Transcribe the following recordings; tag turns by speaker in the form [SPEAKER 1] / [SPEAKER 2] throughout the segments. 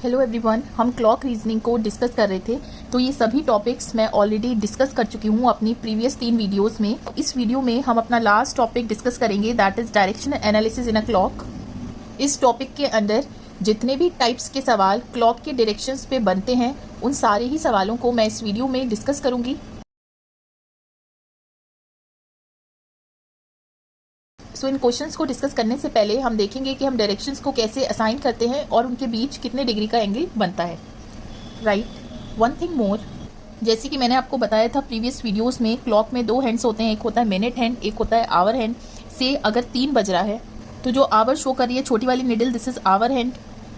[SPEAKER 1] Hello everyone, हम clock reasoning को discuss कर रहे थे। तो ये सभी टॉपिक्स मैं ऑलरेडी डिस्कस कर चुकी हूँ अपनी प्रीवियस 3 वीडियोस में। इस वीडियो में हम अपना लास्ट टॉपिक डिस्कस करेंगे, that is direction analysis in a clock. इस टॉपिक के अंदर जितने भी टाइप्स के सवाल क्लॉक के डायरेक्शंस पे बनते हैं, उन सारे ही सवालों को मैं इस वीडियो में डिस्कस करूंगी। सो इन क्वेश्चंस को डिस्कस करने से पहले हम देखेंगे कि हम डायरेक्शंस को कैसे असाइन करते हैं और उनके बीच कितने डिग्री का एंगल बनता है। राइट, वन थिंग मोर, जैसे कि मैंने आपको बताया था प्रीवियस वीडियोस में, क्लॉक में 2 हैंड्स होते हैं, एक होता है मिनट हैंड, एक होता है आवर हैंड। से अगर 3 बज रहा है तो जो आवर शो कर रही है छोटी वाली needle, this is hour hand,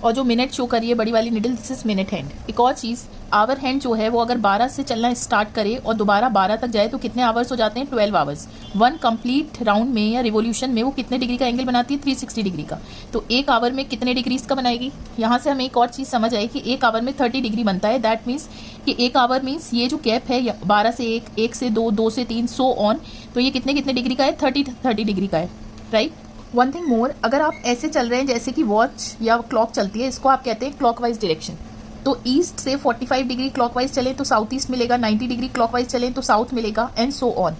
[SPEAKER 1] और जो मिनट शो कर रही है बड़ी वाली needle, this is minute hand. एक और चीज़, आवर हैंड जो है वो अगर 12 से चलना स्टार्ट करे और दोबारा 12 तक जाए तो कितने आवर्स हो जाते हैं? 12 आवर्स। 1 कंप्लीट राउंड में या रिवोल्यूशन में वो कितने डिग्री का एंगल बनाती है? 360 डिग्री का। तो एक आवर में कितने डिग्रीज का बनाएगी? यहाँ से हमें एक और चीज़ समझ आई कि एक आवर में 30 डिग्री बनता है। दैट मीन्स कि एक आवर मीन्स ये जो गैप है 12 से 1, 1 से 2, 2 से 3, सो ऑन, तो ये कितने डिग्री का है? 30 डिग्री का है। राइट, वन थिंग मोर, अगर आप ऐसे चल रहे हैं जैसे कि वॉच या क्लॉक चलती है, इसको आप कहते हैं क्लॉकवाइज डायरेक्शन। तो ईस्ट से 45 डिग्री क्लॉकवाइज चले तो साउथ ईस्ट मिलेगा, 90 डिग्री क्लॉकवाइज चले तो साउथ मिलेगा, एंड सो ऑन।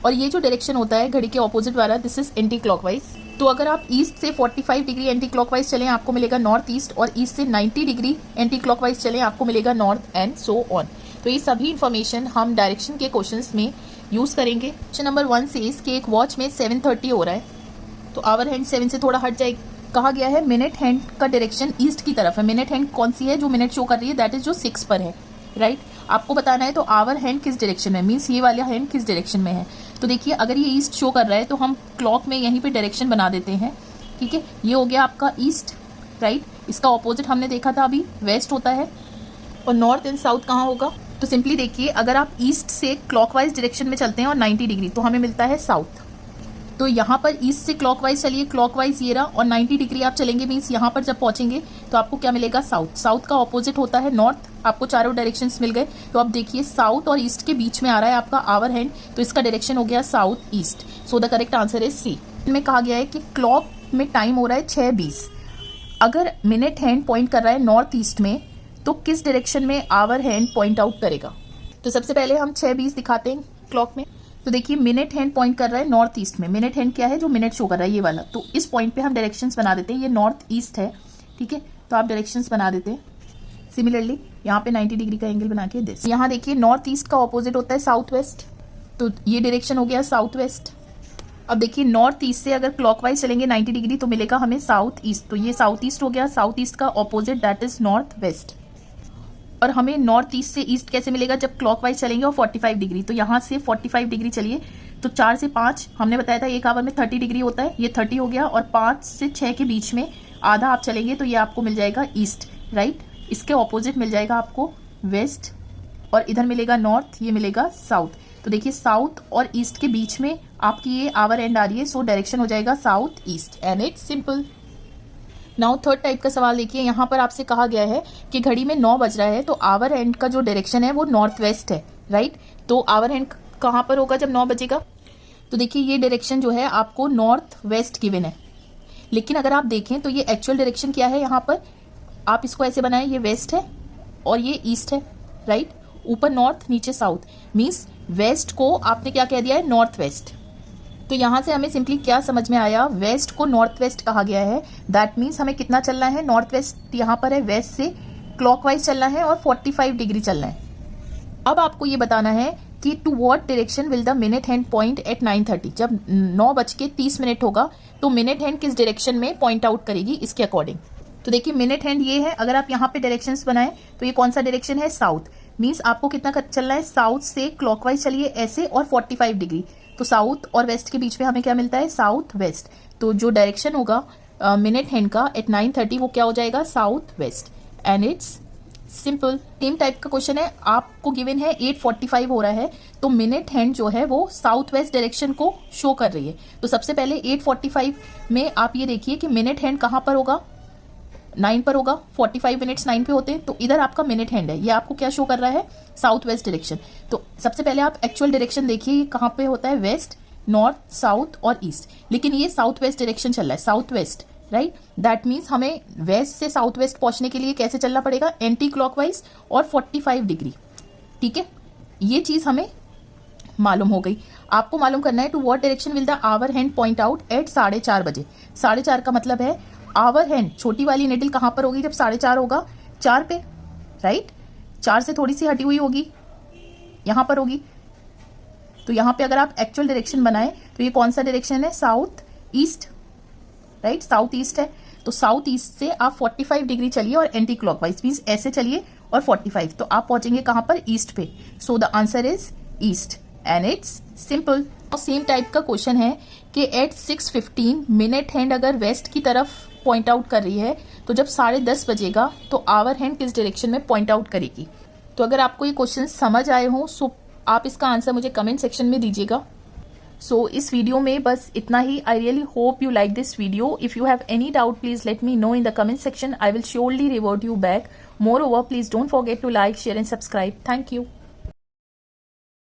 [SPEAKER 1] और ये जो डायरेक्शन होता है घड़ी के ऑपोजिट वाला, दिस इज एंटी क्लॉकवाइज। तो अगर आप ईस्ट से 45 डिग्री एंटी क्लॉकवाइज चलें आपको मिलेगा नॉर्थ ईस्ट, और ईस्ट से 90 डिग्री एंटी क्लॉकवाइज चलें आपको मिलेगा नॉर्थ, एंड सो ऑन। तो ये सभी इन्फॉर्मेशन हम डायरेक्शन के क्वेश्चंस में यूज करेंगे। क्वेश्चन नंबर 1 से इसके एक वॉच में 7:30 हो रहा है, तो आवर हैंड 7 से थोड़ा हट जाएगी। कहा गया है मिनट हैंड का डायरेक्शन ईस्ट की तरफ है। मिनट हैंड कौन सी है जो मिनट शो कर रही है? दैट इज जो 6 पर है। राइट, आपको बताना है तो आवर हैंड किस डायरेक्शन में, मीन्स ये वाला हैंड किस डायरेक्शन में है। तो देखिए, अगर ये ईस्ट शो कर रहा है तो हम क्लॉक में यहीं पे डायरेक्शन बना देते हैं। ठीक है, ये हो गया आपका ईस्ट। राइट, इसका ऑपोजिट हमने देखा था अभी, वेस्ट होता है। और नॉर्थ एंड साउथ कहाँ होगा? तो सिंपली देखिए, अगर आप ईस्ट से क्लॉकवाइज डायरेक्शन में चलते हैं और 90 डिग्री, तो हमें मिलता है साउथ। तो यहाँ पर ईस्ट से क्लॉकवाइज चलिए, क्लॉकवाइज ये रहा, और 90 डिग्री आप चलेंगे, मीन्स यहाँ पर जब पहुंचेंगे तो आपको क्या मिलेगा? साउथ। साउथ का ऑपोजिट होता है नॉर्थ। आपको चारों डायरेक्शंस मिल गए। तो अब देखिए, साउथ और ईस्ट के बीच में आ रहा है आपका आवर हैंड, तो इसका डायरेक्शन हो गया south east. So the correct answer is C. में कहा गया है कि क्लॉक में टाइम हो रहा है 6:20। अगर मिनट हैंड पॉइंट कर रहा है नॉर्थ ईस्ट में, तो किस डायरेक्शन में आवर हैंड पॉइंट आउट करेगा? तो सबसे पहले हम 6:20 दिखाते हैं क्लॉक में। तो देखिए, मिनट हैंड पॉइंट कर रहा है नॉर्थ ईस्ट में। मिनट हैंड क्या है? जो मिनट शो कर रहा है, ये वाला। तो इस पॉइंट पे हम डायरेक्शंस बना देते हैं। ये नॉर्थ ईस्ट है, ठीक है, तो आप डायरेक्शंस बना देते हैं। सिमिलरली यहाँ पे 90 डिग्री का एंगल बना के दिस। यहाँ देखिए, नॉर्थ ईस्ट का ऑपोजिट होता है साउथ वेस्ट, तो ये डायरेक्शन हो गया साउथ वेस्ट। अब देखिए, नॉर्थ ईस्ट से अगर क्लॉकवाइज चलेंगे 90 डिग्री तो मिलेगा हमें साउथ ईस्ट, तो ये साउथ ईस्ट हो गया। साउथ ईस्ट का opposite that is north west. और हमें नॉर्थ ईस्ट से ईस्ट कैसे मिलेगा? जब क्लॉकवाइज चलेंगे और 45 डिग्री, तो यहाँ से 45 डिग्री चलिए, तो 4 से 5 हमने बताया था एक आवर में 30 डिग्री होता है, ये 30 हो गया, और 5 से 6 के बीच में आधा आप चलेंगे तो ये आपको मिल जाएगा ईस्ट। राइट, इसके ऑपोजिट मिल जाएगा आपको वेस्ट, और इधर मिलेगा नॉर्थ, ये मिलेगा साउथ। तो देखिए, साउथ और ईस्ट के बीच में आपकी ये आवर एंड आ रही है, सो डायरेक्शन हो जाएगा south east, and it's simple. Now third type का सवाल देखिए, यहाँ पर आपसे कहा गया है कि घड़ी में 9 बज रहा है, तो आवर हैंड का जो डायरेक्शन है वो नॉर्थ वेस्ट है। राइट, तो आवर हैंड कहाँ पर होगा जब 9 बजेगा? तो देखिए, ये डायरेक्शन जो है आपको नॉर्थ वेस्ट गिवन है, लेकिन अगर आप देखें तो ये एक्चुअल डायरेक्शन क्या है? यहाँ पर आप इसको ऐसे बनाएं, ये वेस्ट है और ये ईस्ट है। राइट, ऊपर नॉर्थ नीचे साउथ, मीन्स वेस्ट को आपने क्या कह दिया है? North west. तो यहाँ से हमें सिंपली क्या समझ में आया? वेस्ट को नॉर्थ वेस्ट कहा गया है, दैट मीन्स हमें कितना चलना है? नॉर्थ वेस्ट यहाँ पर है, वेस्ट से क्लॉकवाइज चलना है और 45 डिग्री चलना है। अब आपको ये बताना है कि to what direction will the minute hand point at 9:30। जब 9:30 होगा तो मिनट हैंड किस डायरेक्शन में पॉइंट आउट करेगी इसके अकॉर्डिंग। तो देखिए, मिनट हैंड ये है, अगर आप यहाँ पे डायरेक्शंस बनाएं तो ये कौन सा डायरेक्शन है? साउथ। मीन्स आपको कितना चलना है? साउथ से क्लॉकवाइज चलिए ऐसे, और 45 डिग्री। तो साउथ और वेस्ट के बीच में हमें क्या मिलता है? South west. तो जो डायरेक्शन होगा मिनट हैंड का एट 9:30 वो क्या हो जाएगा? South west, and it's simple. Same type का क्वेश्चन है, आपको गिवन है 8:45 हो रहा है, तो मिनट हैंड जो है वो साउथ वेस्ट डायरेक्शन को शो कर रही है। तो सबसे पहले 8:45 में आप ये देखिए कि मिनट हैंड कहाँ पर होगा? 9 पर होगा। 45 मिनट्स 9 पे होते हैं, तो इधर आपका मिनट हैंड है, ये आपको क्या शो कर रहा है? South west direction. तो सबसे पहले आप एक्चुअल डायरेक्शन देखिए, ये कहाँ पे होता है? वेस्ट, नॉर्थ, साउथ और ईस्ट, लेकिन ये साउथ वेस्ट डायरेक्शन चल रहा है, south west. Right. That means हमें वेस्ट से साउथ वेस्ट पहुंचने के लिए कैसे चलना पड़ेगा, एंटी क्लॉकवाइज और 45 डिग्री। ठीक है, ये चीज हमें मालूम हो गई। आपको मालूम करना है to what direction will the hour hand point out at 4:30 बजे। 4:30 का मतलब है आवर हैंड, छोटी वाली निडल कहां पर होगी जब 4:30 होगा, 4 पे, राइट। 4 से थोड़ी सी हटी हुई होगी, यहां पर होगी। तो यहां पे अगर आप एक्चुअल डायरेक्शन बनाए तो ये कौन सा डायरेक्शन है, south east, right, south east है। तो साउथ ईस्ट से आप 45 डिग्री चलिए और एंटी क्लॉकवाइज मींस ऐसे चलिए और 45, तो आप पहुंचेंगे कहां पर, ईस्ट पे। So the answer is east and it's simple. और सेम टाइप का क्वेश्चन है कि एट 6:15 मिनट हैंड अगर वेस्ट की तरफ पॉइंट आउट कर रही है तो जब 10:30 बजेगा तो आवर हैंड किस डायरेक्शन में पॉइंट आउट करेगी। तो अगर आपको ये क्वेश्चन समझ आए हो सो आप इसका आंसर मुझे कमेंट सेक्शन में दीजिएगा। सो इस वीडियो में बस इतना ही। I really hope you like this video. If you have any doubt please let me know in the comment section. I will surely revert you back. Moreover, please don't forget to like, share and subscribe. Thank you.